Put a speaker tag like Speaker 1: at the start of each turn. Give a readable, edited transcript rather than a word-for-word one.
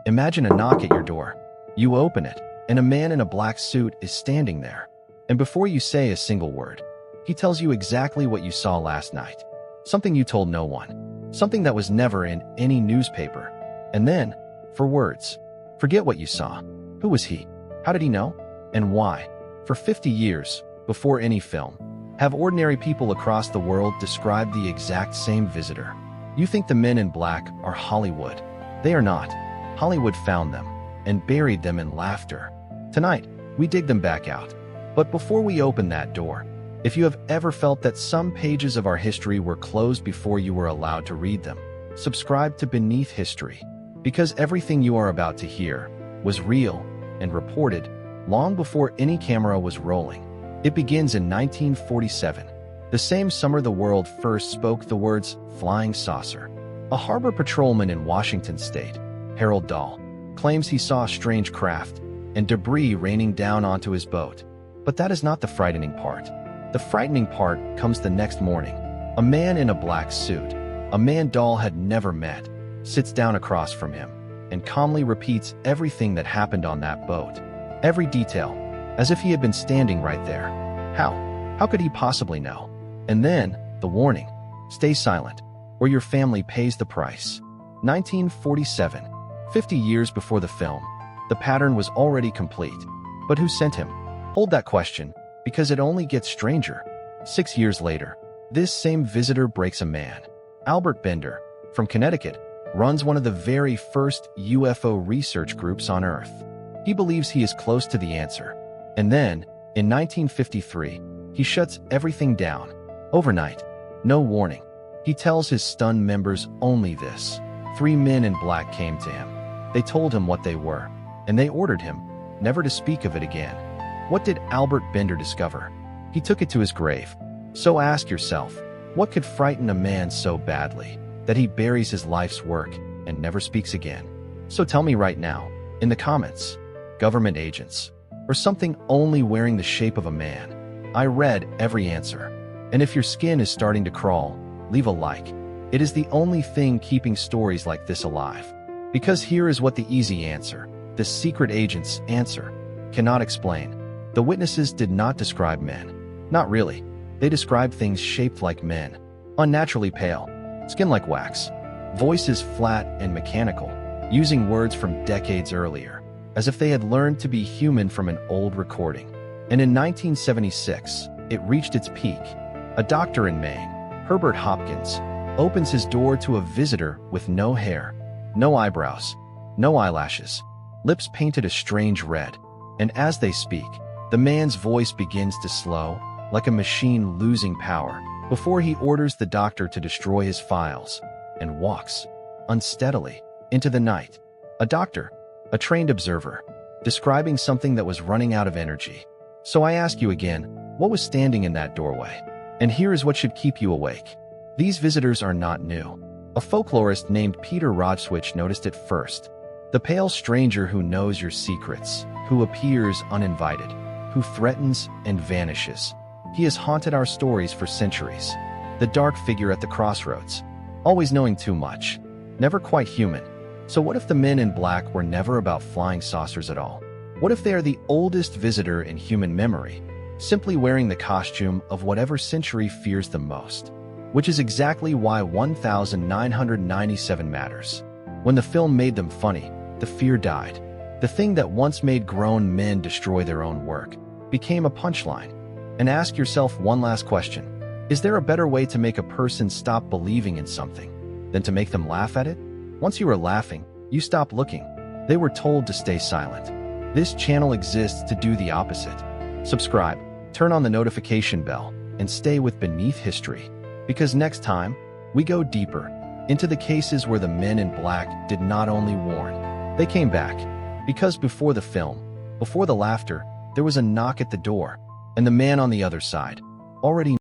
Speaker 1: Imagine a knock at your door. You open it, and a man in a black suit is standing there. And before you say a single word, he tells you exactly what you saw last night. Something you told no one. Something that was never in any newspaper. And then, for words, forget what you saw. Who was he? How did he know? And why? For 50 years, before any film, have ordinary people across the world described the exact same visitor. You think the men in black are Hollywood. They are not. Hollywood found them and buried them in laughter. Tonight, we dig them back out. But before we open that door, if you have ever felt that some pages of our history were closed before you were allowed to read them, subscribe to Beneath History, because everything you are about to hear was real and reported long before any camera was rolling. It begins in 1947, the same summer the world first spoke the words flying saucer. A harbor patrolman in Washington state, Harold Dahl, claims he saw a strange craft and debris raining down onto his boat. But that is not the frightening part. The frightening part comes the next morning. A man in a black suit, a man Dahl had never met, sits down across from him and calmly repeats everything that happened on that boat. Every detail, as if he had been standing right there. How? How could he possibly know? And then, the warning. Stay silent, or your family pays the price. 1947. 50 years before the film, the pattern was already complete. But who sent him? Hold that question, because it only gets stranger. 6 years later, this same visitor breaks a man. Albert Bender, from Connecticut, runs one of the very first UFO research groups on Earth. He believes he is close to the answer. And then, in 1953, he shuts everything down. Overnight, no warning. He tells his stunned members only this. 3 men in black came to him. They told him what they were, and they ordered him never to speak of it again. What did Albert Bender discover? He took it to his grave. So ask yourself, what could frighten a man so badly that he buries his life's work and never speaks again? So tell me right now, in the comments, government agents, or something only wearing the shape of a man. I read every answer. And if your skin is starting to crawl, leave a like. It is the only thing keeping stories like this alive. Because here is what the easy answer, the secret agent's answer, cannot explain. The witnesses did not describe men. Not really. They described things shaped like men. Unnaturally pale, skin like wax, voices flat and mechanical, using words from decades earlier, as if they had learned to be human from an old recording. And in 1976, it reached its peak. A doctor in Maine, Herbert Hopkins, opens his door to a visitor with no hair, no eyebrows, no eyelashes, lips painted a strange red. And as they speak, the man's voice begins to slow, like a machine losing power, before he orders the doctor to destroy his files, and walks, unsteadily, into the night. A doctor, a trained observer, describing something that was running out of energy. So I ask you again, what was standing in that doorway? And here is what should keep you awake. These visitors are not new. A folklorist named Peter Rodswich noticed it first. The pale stranger who knows your secrets, who appears uninvited, who threatens and vanishes. He has haunted our stories for centuries. The dark figure at the crossroads, always knowing too much, never quite human. So what if the men in black were never about flying saucers at all? What if they are the oldest visitor in human memory, simply wearing the costume of whatever century fears them most? Which is exactly why 1997 matters. When the film made them funny, the fear died. The thing that once made grown men destroy their own work became a punchline. And ask yourself one last question. Is there a better way to make a person stop believing in something than to make them laugh at it? Once you are laughing, you stop looking. They were told to stay silent. This channel exists to do the opposite. Subscribe, turn on the notification bell, and stay with Beneath History. Because next time, we go deeper into the cases where the men in black did not only warn, they came back. Because before the film, before the laughter, there was a knock at the door, and the man on the other side already